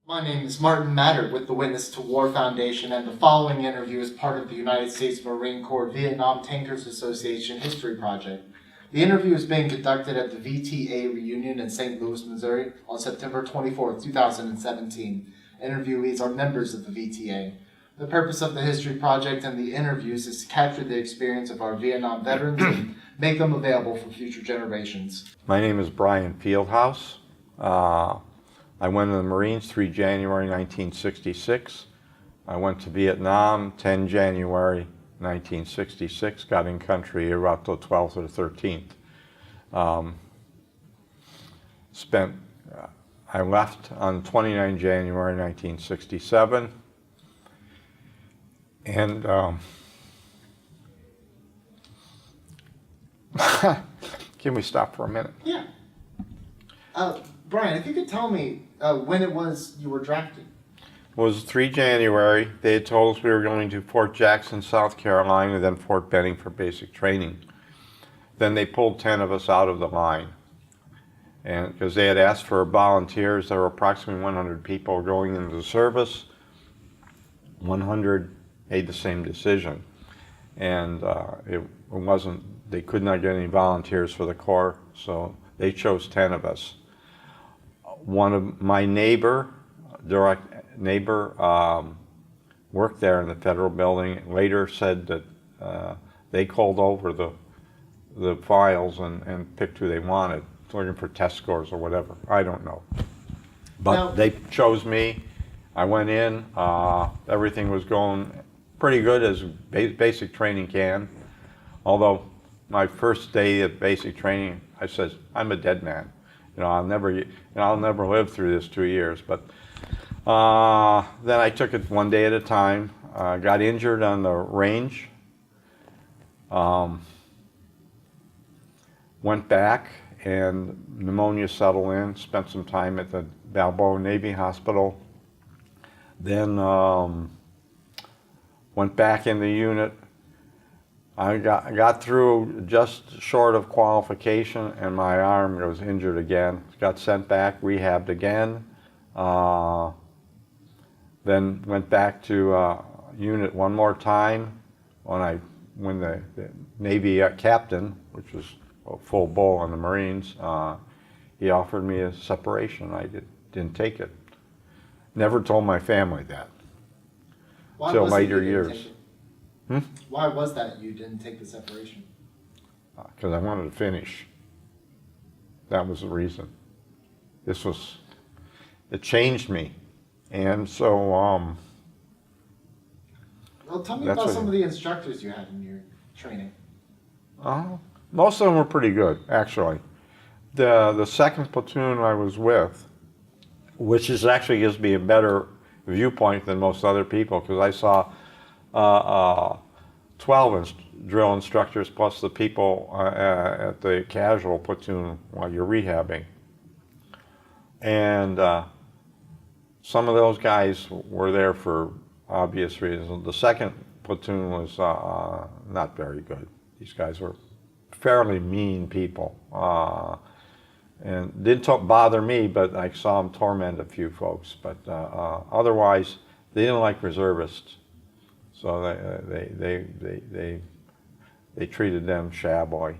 My name is Martin Madert with the Witness to War Foundation, and the following interview is part of the United States Marine Corps Vietnam Tankers Association History Project. The interview is being conducted at the VTA reunion in St. Louis, Missouri on September 24, 2017. Interviewees are members of the VTA. The purpose of the History Project and the interviews is to capture the experience of our Vietnam veterans and make them available for future generations. My name is Brian Fieldhouse. I went in the Marines 3 January 1966. I went to Vietnam 10 January 1966, got in country about the 12th or the 13th. I left on 29 January 1967, and can we stop for a minute? Yeah. Brian, if you could tell me when it was you were drafted. It was 3 January. They had told us we were going to Fort Jackson, South Carolina, then Fort Benning for basic training. Then they pulled 10 of us out of the line. And because they had asked for volunteers, there were approximately 100 people going into the service. 100 made the same decision. And it wasn't, they could not get any volunteers for the Corps, so they chose 10 of us. One of my direct neighbor, worked there in the federal building. Later said that they called over the files and picked who they wanted, looking for test scores or whatever. I don't know. But they chose me. I went in. Everything was going pretty good as basic training can. Although my first day of basic training, I said, I'm a dead man. I'll never live through this 2 years. But then I took it one day at a time. Got injured on the range. Went back and pneumonia settled in. Spent some time at the Balboa Navy Hospital. Then went back in the unit. I got through just short of qualification, and my arm was injured again. Got sent back, rehabbed again. Then went back to unit one more time when the Navy captain, which was a full bull in the Marines, he offered me a separation. I didn't take it. Never told my family that until later years. Why was that you didn't take the separation? Because I wanted to finish. That was the reason. It changed me. And so, well, tell me about some of the instructors you had in your training. Most of them were pretty good, actually. The second platoon I was with, which actually gives me a better viewpoint than most other people, because I saw 12 drill instructors plus the people at the casual platoon while you're rehabbing. And some of those guys were there for obvious reasons. The second platoon was not very good. These guys were fairly mean people. And didn't bother me, but I saw them torment a few folks. But otherwise, they didn't like reservists. So they treated them shabbily.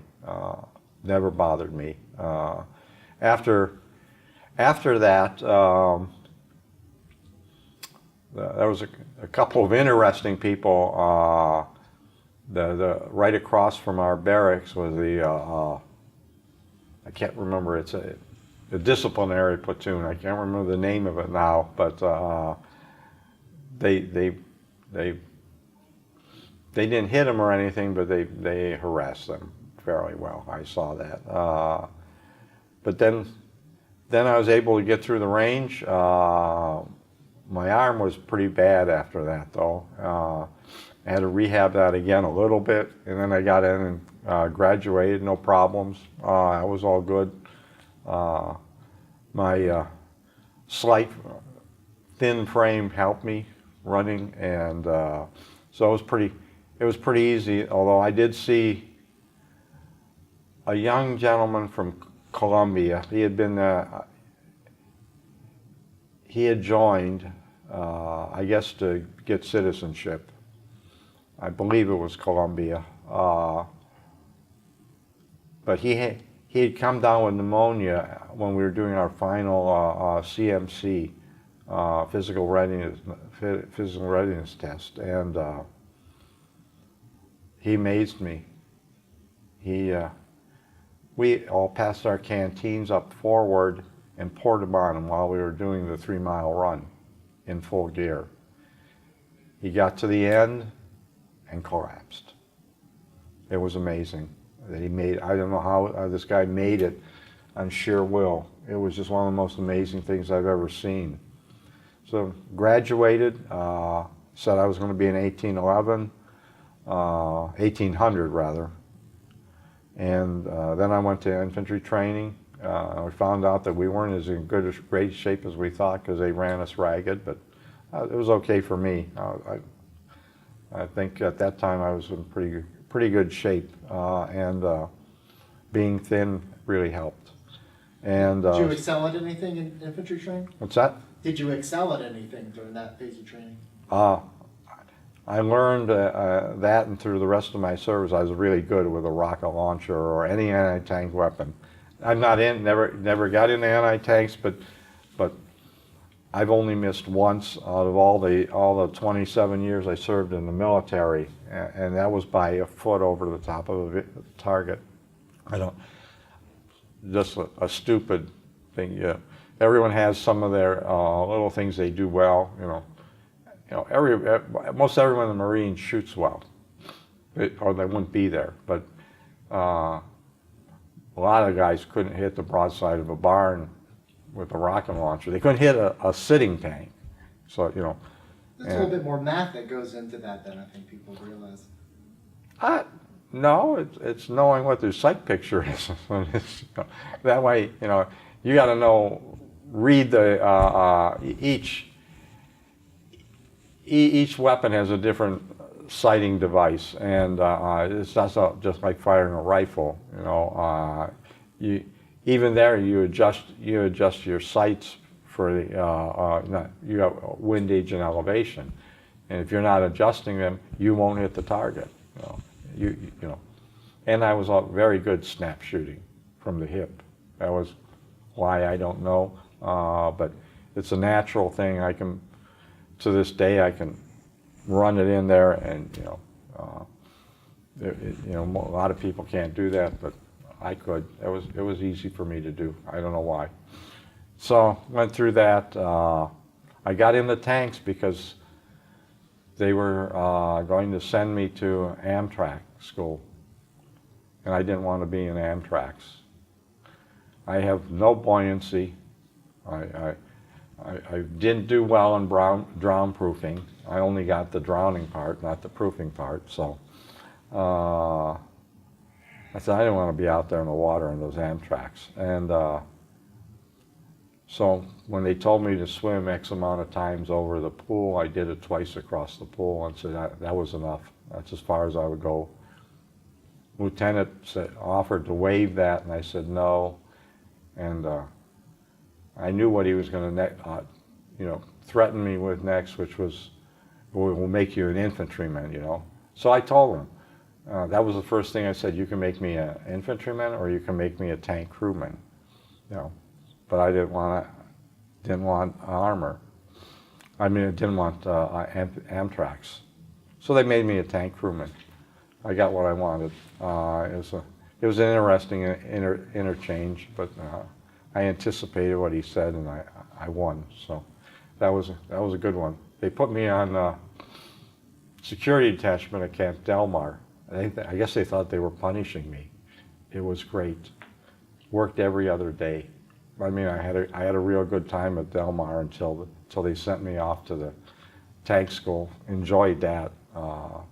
Never bothered me. After that, there was a couple of interesting people. Right across from our barracks was I can't remember. It's a disciplinary platoon. I can't remember the name of it now, but they didn't hit them or anything, but they harassed them fairly well. I saw that. But then I was able to get through the range. My arm was pretty bad after that, though. I had to rehab that again a little bit, and then I got in and graduated, no problems. That was all good. My slight thin frame helped me running, and so it was pretty easy, although I did see a young gentleman from Colombia. He had been he had joined, I guess, to get citizenship. I believe it was Colombia. But he had come down with pneumonia when we were doing our final CMC, physical readiness test, and he amazed me. We all passed our canteens up forward and poured them on him while we were doing the 3-mile run in full gear. He got to the end and collapsed. It was amazing that he made. I don't know how this guy made it on sheer will. It was just one of the most amazing things I've ever seen. So graduated, said I was going to be in 1800 rather. And then I went to infantry training. We found out that we weren't as in great shape as we thought because they ran us ragged, but it was okay for me. I think at that time I was in pretty good shape, and being thin really helped. And did you excel at anything in infantry training? What's that? Did you excel at anything during that phase of training? I learned that, and through the rest of my service, I was really good with a rocket launcher or any anti-tank weapon. I'm not never got into anti-tanks, but I've only missed once out of all the 27 years I served in the military, and that was by a foot over the top of a target. Just a stupid thing. Yeah, everyone has some of their little things they do well. Most everyone in the Marines shoots well, or they wouldn't be there. But a lot of guys couldn't hit the broadside of a barn with a rocket launcher. They couldn't hit a sitting tank. So there's a little bit more math that goes into that than I think people realize. No, it's knowing what their sight picture is. That way, you got to read the each weapon has a different sighting device, and it's not just like firing a rifle. Even there, you adjust your sights for the you have windage and elevation, and if you're not adjusting them, you won't hit the target. And I was very good snap shooting from the hip. That was why, I don't know, but it's a natural thing. To this day, I can run it in there, and a lot of people can't do that, but I could. It was easy for me to do. I don't know why. So went through that. I got in the tanks because they were going to send me to Amtrak school, and I didn't want to be in Amtrak's. I have no buoyancy. I didn't do well in drown proofing. I only got the drowning part, not the proofing part. So I said I didn't want to be out there in the water in those Amtraks. And so when they told me to swim X amount of times over the pool, I did it twice across the pool, and said that was enough. That's as far as I would go. Lieutenant offered to waive that, and I said no. And I knew what he was going to threaten me with next, which was, we'll make you an infantryman, So I told him, that was the first thing I said, you can make me an infantryman or you can make me a tank crewman, But I didn't want armor. I didn't want Amtraks. So they made me a tank crewman. I got what I wanted. It was an interesting interchange, but I anticipated what he said, and I won. So that was a good one. They put me on security detachment at Camp Delmar. I guess they thought they were punishing me. It was great. Worked every other day. I had a real good time at Delmar until they sent me off to the tank school. Enjoyed that.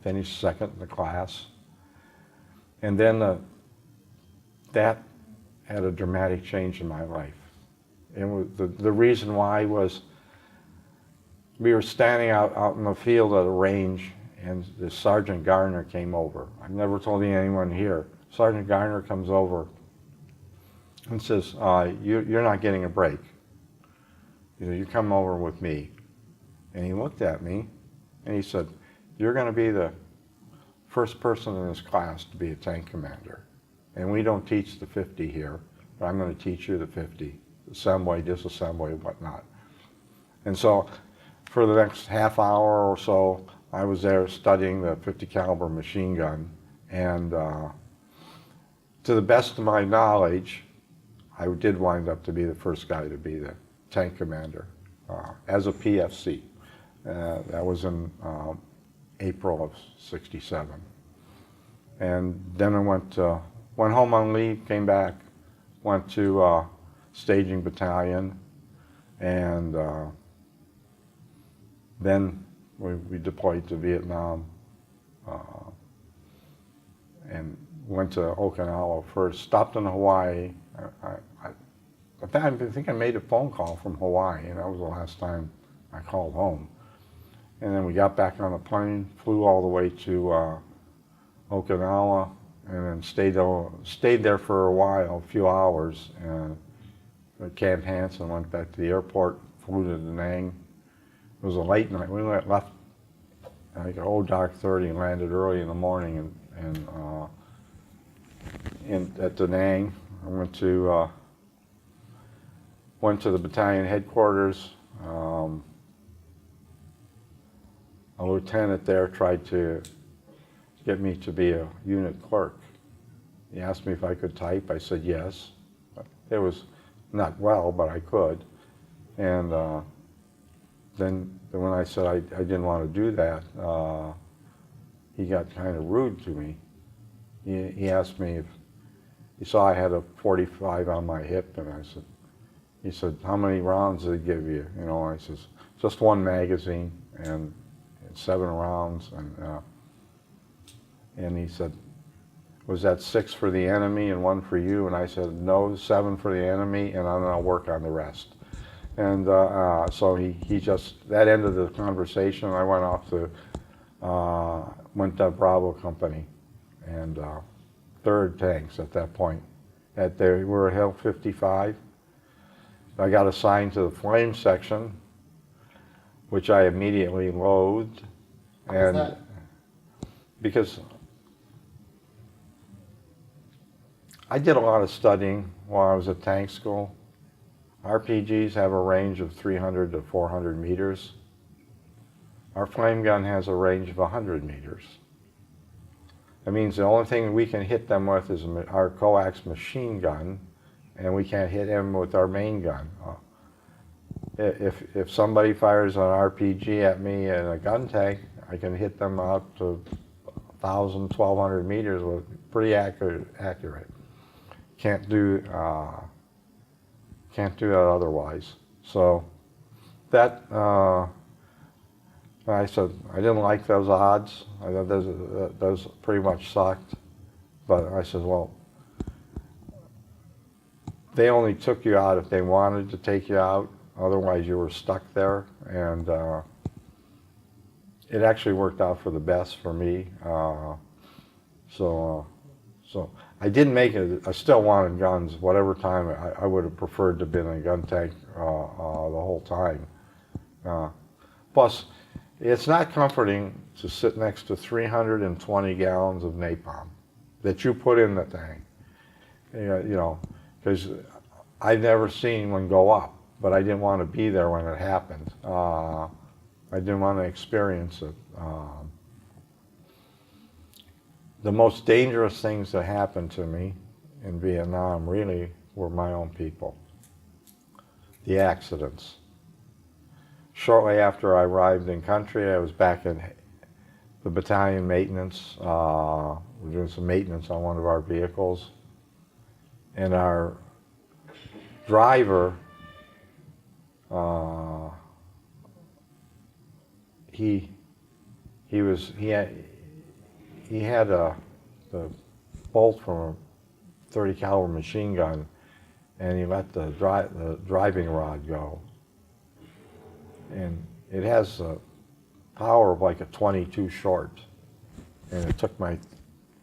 Finished second in the class. And then that had a dramatic change in my life. And the reason why was we were standing out in the field at a range, and the Sergeant Garner came over. I've never told anyone here. Sergeant Garner comes over and says, you're not getting a break. you come over with me. And he looked at me and he said, you're going to be the first person in this class to be a tank commander. And we don't teach the 50 here, but I'm going to teach you the 50, assembly, disassembly, whatnot. And so for the next half hour or so, I was there studying the 50 caliber machine gun. And to the best of my knowledge, I did wind up to be the first guy to be the tank commander as a PFC. That was in April of '67. And then I went home on leave, came back, went to staging battalion, and then we deployed to Vietnam and went to Okinawa first, stopped in Hawaii. I think I made a phone call from Hawaii, and that was the last time I called home. And then we got back on the plane, flew all the way to Okinawa, and then stayed there for a while, a few hours, and at Camp Hansen, went back to the airport, flew to Da Nang. It was a late night. We left, I think, dark 30, and landed early in the morning, at Da Nang. I went to the battalion headquarters. A lieutenant there tried to get me to be a unit clerk. He asked me if I could type. I said yes. It was not well, but I could. And then when I said I didn't want to do that, he got kind of rude to me. He asked me if he saw I had a .45 on my hip, and he said, how many rounds did they give you? You know, I says, just one magazine and 7 rounds. And he said, was that 6 for the enemy and 1 for you? And I said, no, 7 for the enemy, and then I'll work on the rest. And so he just, that ended the conversation. I went off to, went to Bravo Company, and 3rd Tanks at that point. We were at Hill 55. I got assigned to the flame section, which I immediately loathed. What's that? Because I did a lot of studying while I was at tank school. RPGs have a range of 300 to 400 meters. Our flame gun has a range of 100 meters. That means the only thing we can hit them with is our coax machine gun, and we can't hit them with our main gun. If somebody fires an RPG at me in a gun tank, I can hit them out to 1,000, 1,200 meters with pretty accurate. Can't do that otherwise. So that I said I didn't like those odds. I thought those pretty much sucked. But I said, well, they only took you out if they wanted to take you out. Otherwise, you were stuck there. And it actually worked out for the best for me. So I didn't make it. I still wanted guns. Whatever time, I would have preferred to have been in a gun tank the whole time. Plus, it's not comforting to sit next to 320 gallons of napalm that you put in the tank. You know, because I've never seen one go up, but I didn't want to be there when it happened. I didn't want to experience it. The most dangerous things that happened to me in Vietnam really were my own people. The accidents. Shortly after I arrived in country, I was back in the battalion maintenance. We're doing some maintenance on one of our vehicles. And our driver, he had the bolt from a .30 caliber machine gun, and he let the driving rod go. And it has a power of like a 22 short, and it took my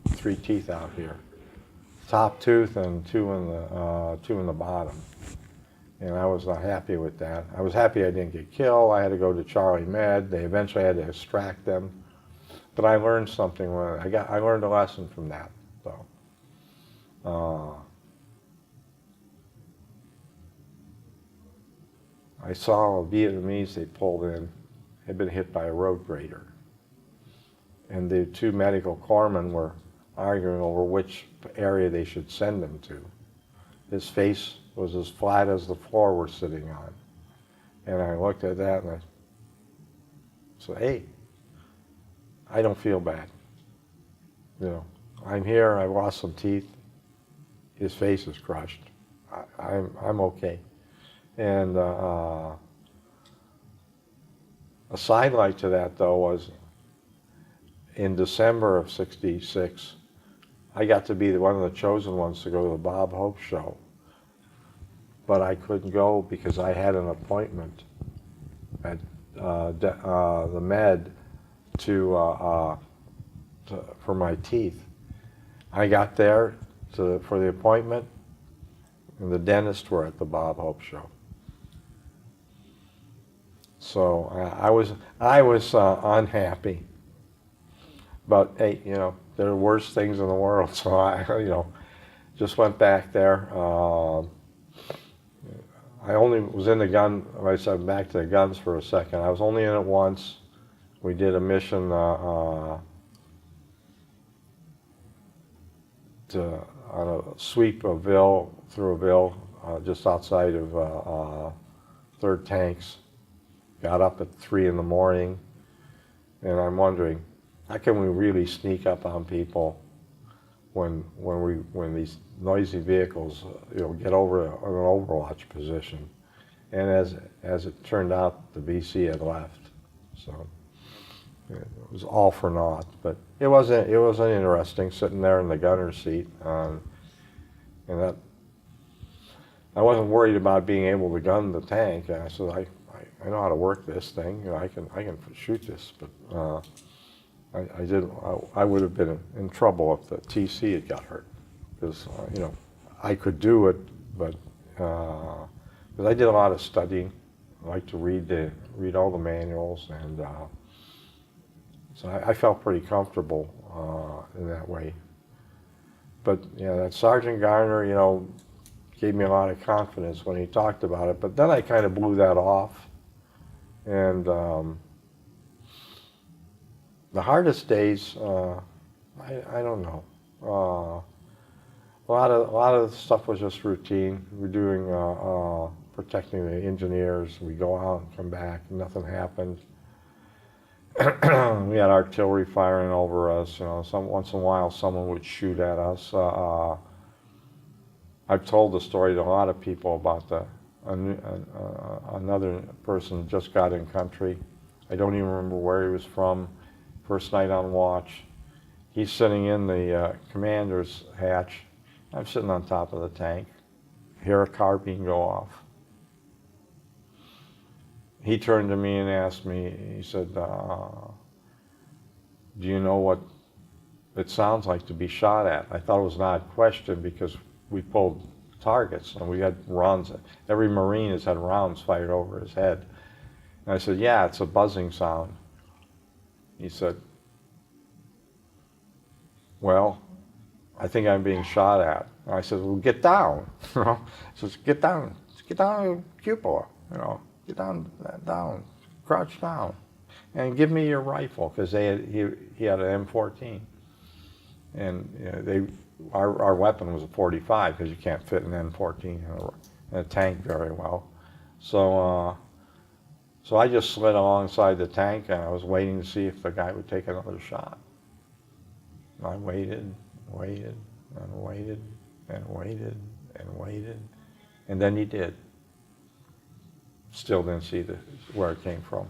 3 teeth out here, top tooth and two in the bottom. and I was not happy with that. I was happy I didn't get killed. I had to go to Charlie Med. They eventually had to extract them, but I learned something. I learned a lesson from that. So, I saw a Vietnamese they pulled in had been hit by a road grader, and the two medical corpsmen were arguing over which area they should send him to. His face was as flat as the floor we're sitting on. And I looked at that and I said, hey, I don't feel bad. You know, I'm here, I lost some teeth, his face is crushed. I'm okay. And a sidelight to that, though, was in December of '66, I got to be one of the chosen ones to go to the Bob Hope show. But I couldn't go because I had an appointment at the Med for my teeth. I got there for the appointment, and the dentists were at the Bob Hope show. So I was unhappy. But hey, you know, there are worse things in the world, so I, you know, just went back there. I only was in the gun, like I said, back to the guns for a second. I was only in it once. We did a mission on a sweep of Ville, through a Ville, just outside of 3rd Tanks. Got up at 3 in the morning, and I'm wondering, how can we really sneak up on people when these noisy vehicles, you know, get over an overwatch position? And as it turned out, the VC had left, so it was all for naught. But it was interesting sitting there in the gunner's seat, and that I wasn't worried about being able to gun the tank. I said, I know how to work this thing. You know, I can shoot this, but I would have been in trouble if the TC had got hurt, because you know, I could do it, but because I did a lot of studying. I like to read all the manuals, and so I felt pretty comfortable in that way. But yeah, that Sergeant Garner, you know, gave me a lot of confidence when he talked about it. But then I kind of blew that off, and the hardest days, I don't know. A lot of the stuff was just routine. We're doing protecting the engineers. We go out and come back, and nothing happened. We had artillery firing over us. You know, once in a while someone would shoot at us. I've told the story to a lot of people about another person just got in country. I don't even remember where he was from. First night on watch, he's sitting in the commander's hatch. I'm sitting on top of the tank. Hear a carbine go off. He turned to me and asked me, he said, do you know what it sounds like to be shot at? I thought it was an odd question because we pulled targets and we had rounds. Every Marine has had rounds fired over his head. And I said, yeah, it's a buzzing sound. He said, well, I think I'm being shot at. And I said, well, get down. You know, he says, get down, cupola, you know, get down, crouch down, and give me your rifle, because he had an M14, and you know, our weapon was a .45 because you can't fit an M14 in a tank very well. So so I just slid alongside the tank, and I was waiting to see if the guy would take another shot. And I waited, and waited, and waited, and then he did. Still didn't see where it came from.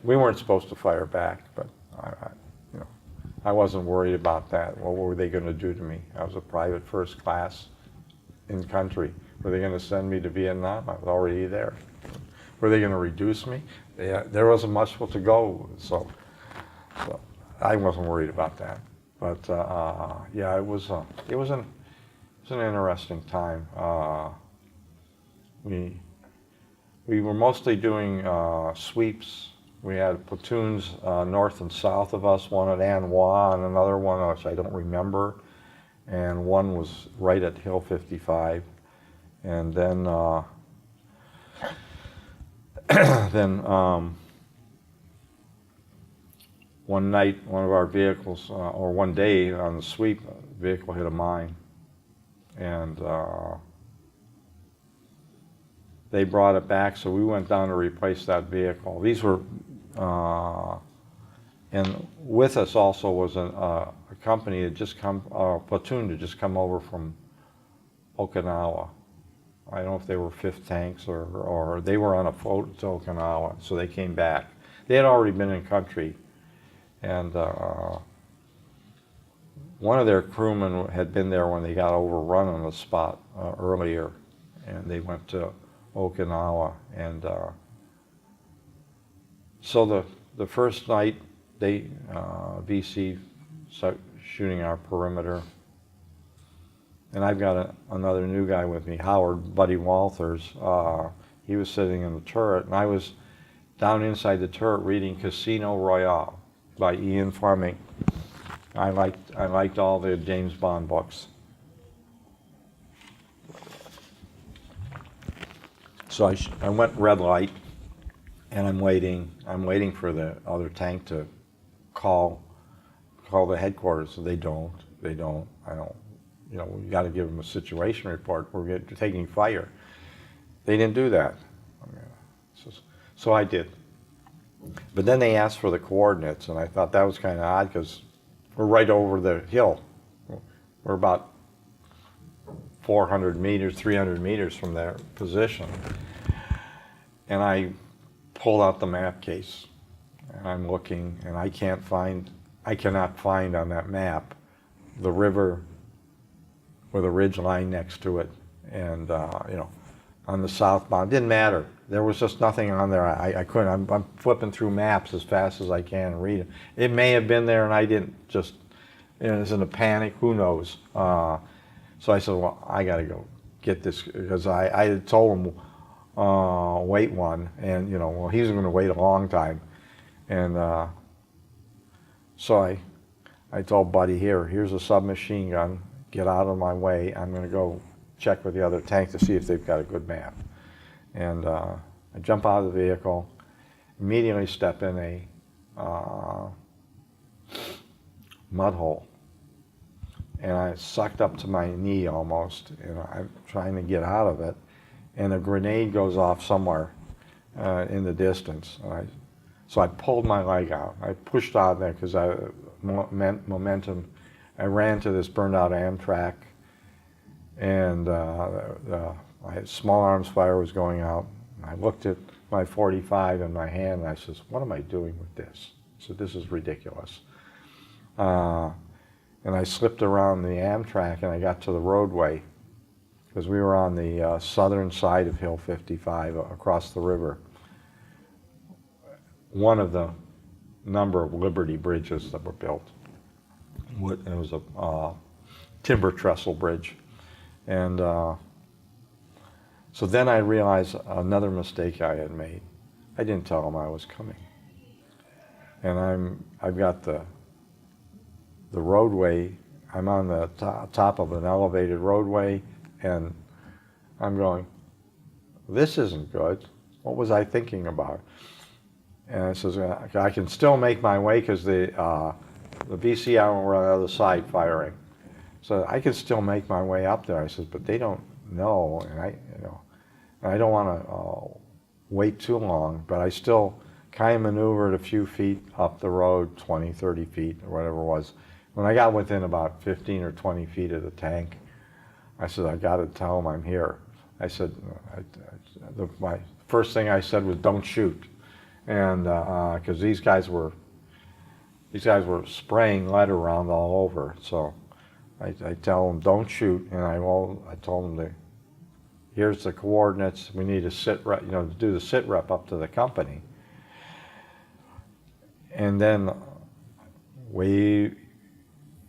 We weren't supposed to fire back, but you know, I wasn't worried about that. Well, what were they going to do to me? I was a private first class in country. Were they going to send me to Vietnam? I was already there. Were they going to reduce me? There wasn't much to go, so I wasn't worried about that. But yeah, it was an interesting time. we were mostly doing sweeps. We had platoons north and south of us, one at Anwa and another one which I don't remember, and one was right at Hill 55. And then one night, one of our vehicles, or one day on the sweep, a vehicle hit a mine, and they brought it back, so we went down to replace that vehicle. These were, and with us also was a company that just come, a platoon that just come over from Okinawa. I don't know if they were 5th Tanks or they were on a float to Okinawa, so they came back. They had already been in country, and one of their crewmen had been there when they got overrun on the spot earlier, and they went to Okinawa. And so the first night, they VC started shooting our perimeter. And I've got another new guy with me, Howard, Buddy Walters. He was sitting in the turret, and I was down inside the turret reading Casino Royale by Ian Fleming. I liked all the James Bond books. So I went red light, and I'm waiting for the other tank to call the headquarters. So they don't. I don't. You know, we got to give them a situation report. We're taking fire. They didn't do that. So I did. But then they asked for the coordinates, and I thought that was kind of odd because we're right over the hill. We're about 400 meters, 300 meters from their position. And I pulled out the map case, and I'm looking, and I cannot find on that map the river with a ridge line next to it, and you know, on the southbound. Didn't matter. There was just nothing on there. I couldn't. I'm flipping through maps as fast as I can and read it. It may have been there, and I didn't just. You know, it's in a panic. Who knows? So I said, well, I got to go get this, because I had told him wait one, and you know, well, he's going to wait a long time, and so I told Buddy, here's a submachine gun. Get out of my way. I'm going to go check with the other tank to see if they've got a good map. And I jump out of the vehicle, immediately step in a mud hole. And I sucked up to my knee almost, and I'm trying to get out of it. And a grenade goes off somewhere in the distance. So I pulled my leg out. I pushed out there because momentum. I ran to this burned out Amtrak, and I had small arms fire was going out. I looked at my 45 in my hand, and I says, what am I doing with this? I said, this is ridiculous. And I slipped around the Amtrak, and I got to the roadway, because we were on the southern side of Hill 55 across the river. One of the number of Liberty bridges that were built. It was a timber trestle bridge. And so then I realized another mistake I had made. I didn't tell them I was coming. And I've got the roadway, I'm on the top of an elevated roadway, and I'm going, this isn't good. What was I thinking about? And I says, I can still make my way because the VC armor were on the other side firing. So I could still make my way up there. I said, but they don't know, and I don't want to wait too long, but I still kind of maneuvered a few feet up the road, 20, 30 feet, or whatever it was. When I got within about 15 or 20 feet of the tank, I said, I got to tell them I'm here. I said, my first thing I said was, don't shoot. And because these guys were spraying lead around all over. So I tell them, don't shoot. And I told them, here's the coordinates. We need to do the sit rep up to the company. And then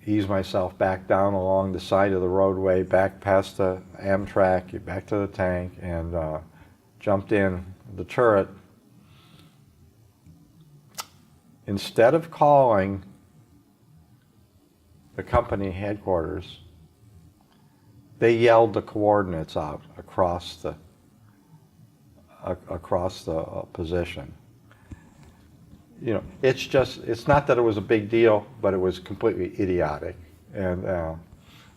ease myself back down along the side of the roadway, back past the Amtrak, back to the tank, and jumped in the turret. Instead of calling the company headquarters, they yelled the coordinates out across the position. You know, it's not that it was a big deal, but it was completely idiotic. And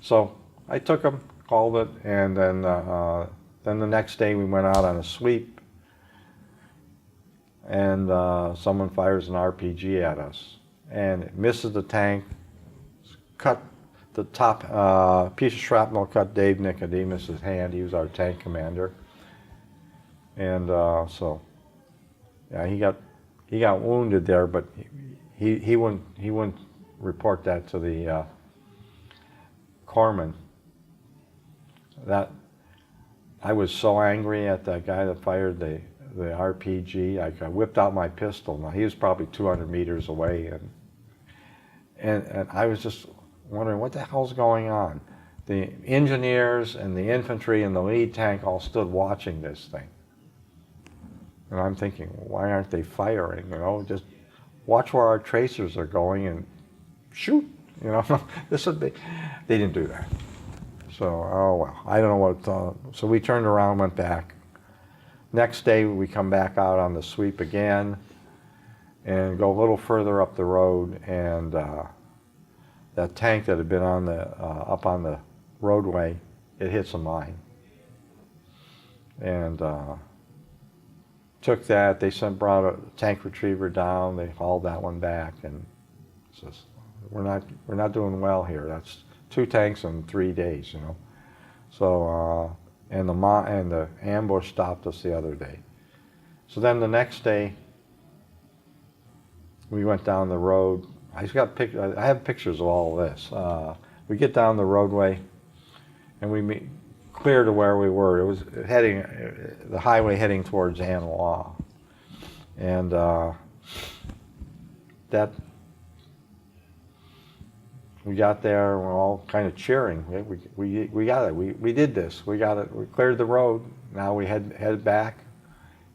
so I took them, called it, and then the next day we went out on a sweep, and someone fires an RPG at us, and it misses the tank, cut the top piece of shrapnel, cut Dave Nicodemus' hand. He was our tank commander, and so yeah, he got wounded there, but he wouldn't report that to the corpsman. That I was so angry at that guy that fired the RPG. I whipped out my pistol. Now he was probably 200 meters away, and I was just wondering what the hell's going on. The engineers and the infantry and the lead tank all stood watching this thing. And I'm thinking, why aren't they firing? You know, just watch where our tracers are going and shoot. You know, this would be. They didn't do that. So, oh well, I don't know what. So we turned around, went back. Next day we come back out on the sweep again, and go a little further up the road, and that tank that had been on the up on the roadway, it hits a mine, and. Took that, they brought a tank retriever down, they hauled that one back, and says, we're not doing well here. That's 2 tanks in 3 days, you know. So and the ambush stopped us the other day. So then the next day we went down the road. I have pictures of all of this. We get down the roadway and we clear to where we were. It was heading, the highway heading towards Anwa. And that, we got there and we're all kind of cheering. We got it, we did this, we got it, we cleared the road. Now we head back,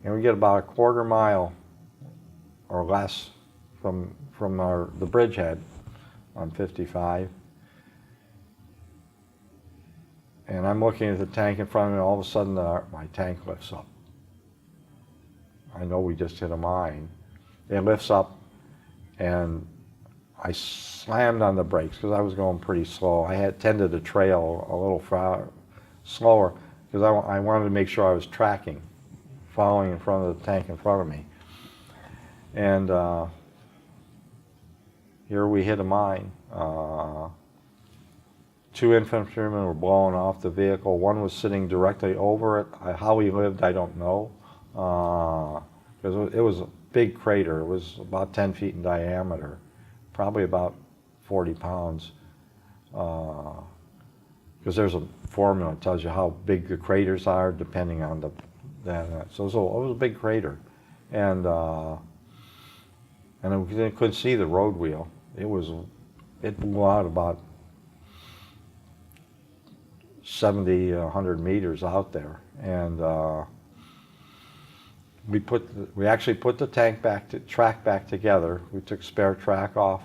and we get about a quarter mile or less from the bridgehead on 55. And I'm looking at the tank in front of me, and all of a sudden my tank lifts up. I know we just hit a mine. It lifts up, and I slammed on the brakes because I was going pretty slow. I had tended to trail a little slower because I wanted to make sure I was tracking, following in front of the tank in front of me. And here we hit a mine. 2 infantrymen were blowing off the vehicle. One was sitting directly over it. How he lived, I don't know. Because it was a big crater. It was about 10 feet in diameter, probably about 40 pounds. Because there's a formula that tells you how big the craters are depending on so it was a big crater. And we couldn't see the road wheel. It blew out about 70, 100 meters out there, and we actually put the track back together. We took spare track off,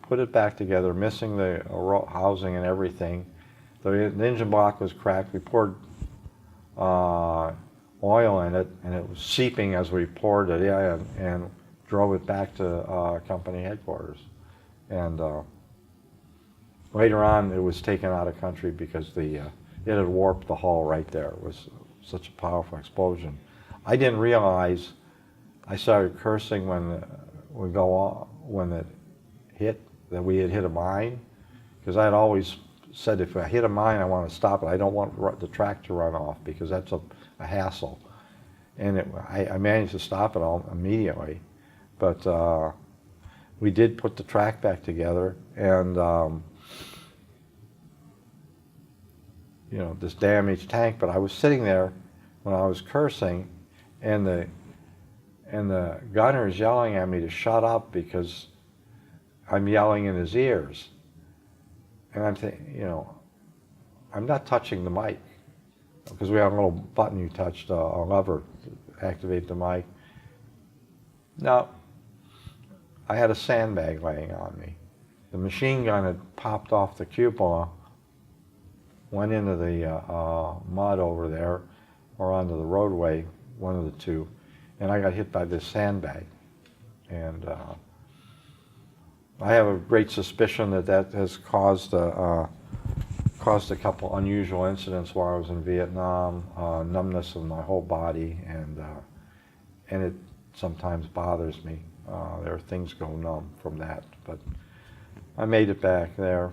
put it back together, missing the housing and everything. The engine block was cracked. We poured oil in it, and it was seeping as we poured it in, and drove it back to company headquarters. And later on, it was taken out of country because it had warped the hull right there. It was such a powerful explosion. I didn't realize. I started cursing when it hit, that we had hit a mine, because I had always said if I hit a mine, I want to stop it. I don't want the track to run off because that's a hassle. And I managed to stop it all immediately, but we did put the track back together, and you know, this damaged tank. But I was sitting there when I was cursing, and the gunner's yelling at me to shut up because I'm yelling in his ears. and I'm thinking, I'm not touching the mic, because we have a little button you touched, a lever to activate the mic. No, I had a sandbag laying on me. The machine gun had popped off the cupola, went into the mud over there, or onto the roadway, one of the two, and I got hit by this sandbag. And I have a great suspicion that has caused a couple unusual incidents while I was in Vietnam, numbness of my whole body, and it sometimes bothers me. There are things go numb from that, but I made it back there.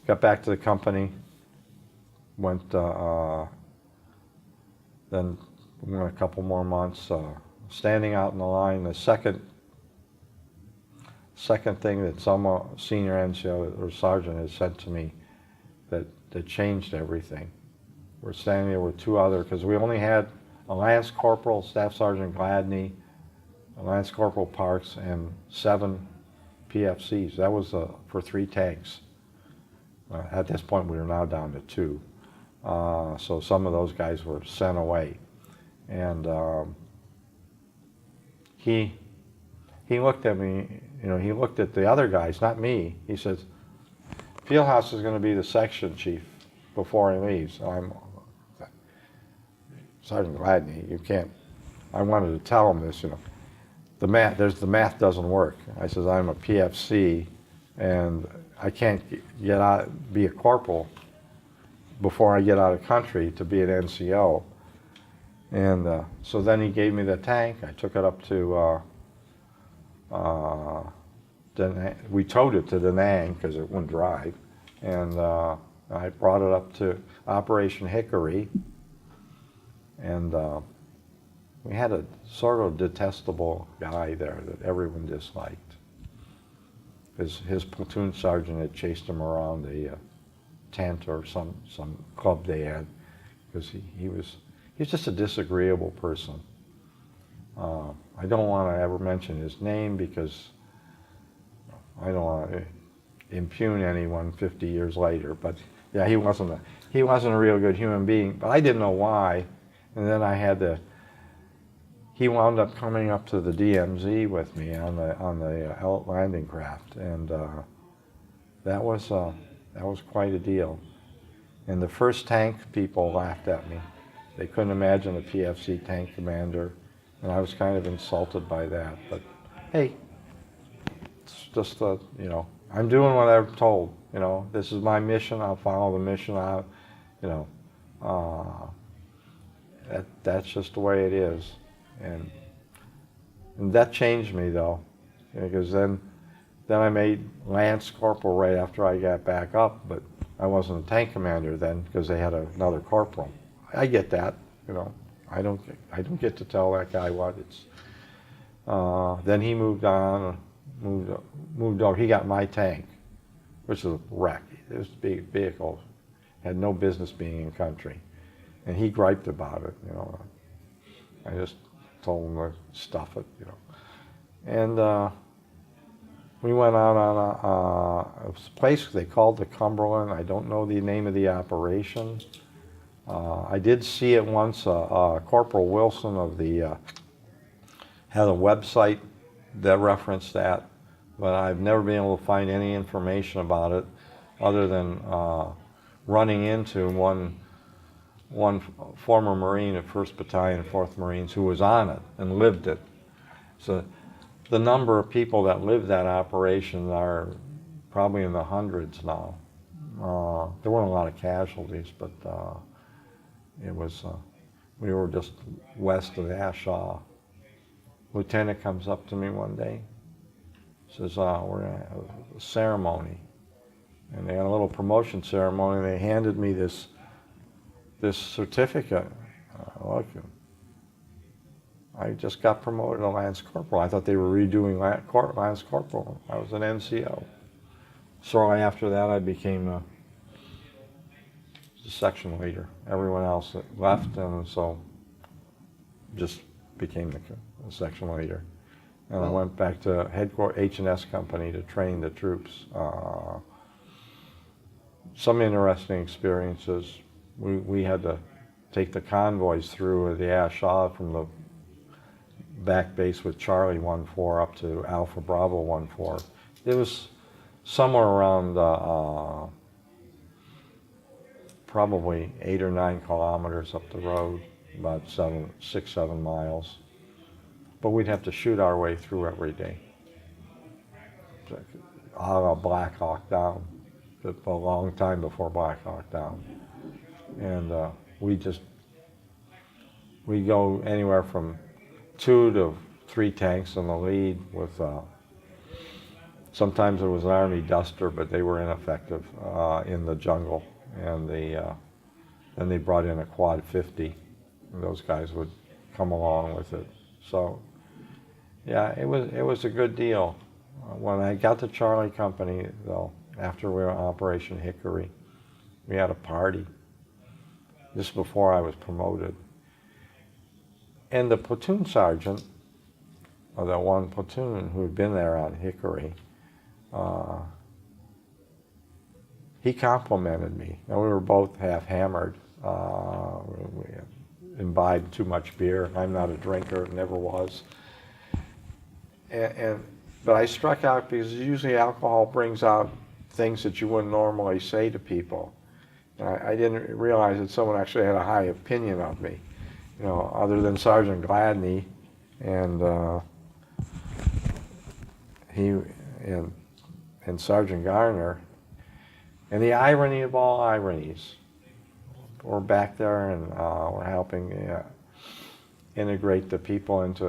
Got back to the company, went then went a couple more months, standing out in the line. The second thing that some senior NCO or sergeant had said to me that changed everything. We're standing there with two other, because we only had a Lance Corporal, Staff Sergeant Gladney, a Lance Corporal Parks, and 7 PFCs. That was for 3 tanks. At this point, we were now down to 2. So some of those guys were sent away. And he looked at me, he looked at the other guys, not me. He says, Fieldhouse is going to be the section chief before he leaves. I'm Sergeant Gladney, you can't. I wanted to tell him this, the math doesn't work. I says, I'm a PFC, and I can't get out, be a corporal before I get out of country to be an NCO. And so then he gave me the tank. I took it up to, we towed it to Da Nang because it wouldn't drive. And I brought it up to Operation Hickory. And we had a sort of detestable guy there that everyone disliked. His platoon sergeant had chased him around the tent or some club they had, because he was just a disagreeable person. I don't want to ever mention his name because I don't want to impugn anyone 50 years later. But yeah, he wasn't a real good human being. But I didn't know why, and then he wound up coming up to the DMZ with me on the landing craft, and that was quite a deal. And the first tank people laughed at me. They couldn't imagine a PFC tank commander, and I was kind of insulted by that. But hey, it's just I'm doing what I'm told. This is my mission. I'll follow the mission out. That's just the way it is. And that changed me, though, because then I made Lance Corporal right after I got back up, but I wasn't a tank commander then because they had another corporal. I get that, I don't get to tell that guy what it's. Then he moved on, moved over. He got my tank, which was a wreck. It was a big vehicle, had no business being in country, and he griped about it. I just told him to stuff it, And we went out on a place they called the Cumberland. I don't know the name of the operation. I did see it once. Corporal Wilson of the had a website that referenced that, but I've never been able to find any information about it other than running into one former Marine at 1st Battalion, 4th Marines, who was on it and lived it. So the number of people that lived that operation are probably in the hundreds now. There weren't a lot of casualties, but it was, we were just west of Ashaw. Lieutenant comes up to me one day, says, we're going to have a ceremony. And they had a little promotion ceremony, and they handed me this certificate. Look, I just got promoted to Lance Corporal. I thought they were redoing Lance Corporal. I was an NCO. Shortly after that, I became the section leader. Everyone else left, and so just became the section leader. And I went back to headquarters H&S Company to train the troops. some interesting experiences. We had to take the convoys through the Ashaw from the back base with Charlie 1-4 up to Alpha Bravo 1-4. It was somewhere around probably 8 or 9 kilometers up the road, about 6-7 miles. But we'd have to shoot our way through every day. A Black Hawk Down, a long time before Black Hawk Down. And we'd go anywhere from 2 to 3 tanks in the lead with, sometimes it was an Army Duster, but they were ineffective in the jungle. And then they brought in a Quad 50, and those guys would come along with it. So, yeah, it was a good deal. When I got to Charlie Company, though, after we were on Operation Hickory, we had a party just before I was promoted. And the platoon sergeant of that one platoon who had been there on Hickory, he complimented me. Now, we were both half hammered. We imbibed too much beer. I'm not a drinker, never was. But I struck out because usually alcohol brings out things that you wouldn't normally say to people. And I didn't realize that someone actually had a high opinion of me, you know, other than Sergeant Gladney and and Sergeant Garner. And the irony of all ironies, we're back there and we're helping integrate the people into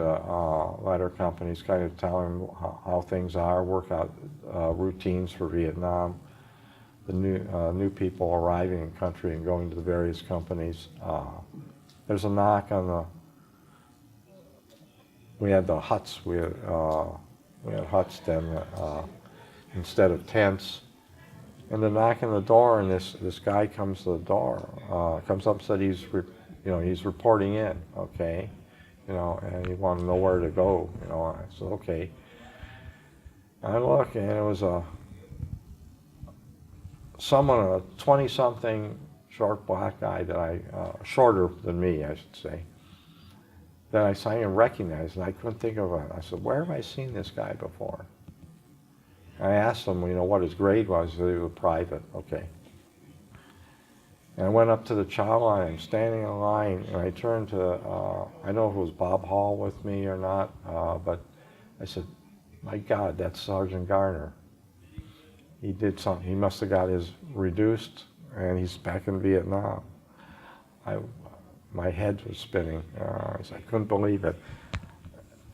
letter companies, kind of tell them how things are, work out routines for Vietnam, the new people arriving in country and going to the various companies. There's a knock on we had the huts, we had huts then instead of tents. And the knock on the door, and this guy comes to the door, comes up and said he's reporting in, okay, and he wanted to know where to go, I said, okay. I look, and it was someone, a 20-something short black guy that shorter than me, I should say, that I saw him recognize, and I couldn't think of it. I said, where have I seen this guy before? I asked him, what his grade was. He said he was a private. Okay. And I went up to the chow line. I'm standing in line, and I turned to, I don't know if it was Bob Hall with me or not, but I said, my God, that's Sergeant Garner. He did something. He must have got his reduced, and he's back in Vietnam. My head was spinning. I couldn't believe it.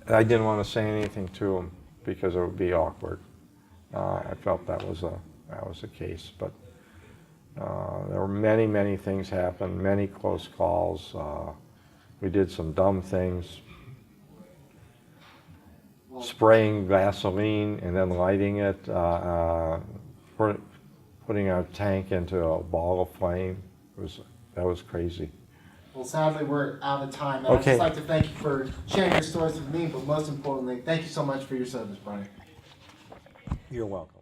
I didn't want to say anything to him because it would be awkward. I felt that was the case, but there were many things happened, many close calls. We did some dumb things, spraying gasoline and then lighting it, putting our tank into a ball of flame. That was crazy. Well, sadly, we're out of time. Okay. I'd just like to thank you for sharing your stories with me, but most importantly, thank you so much for your service, Brian. You're welcome.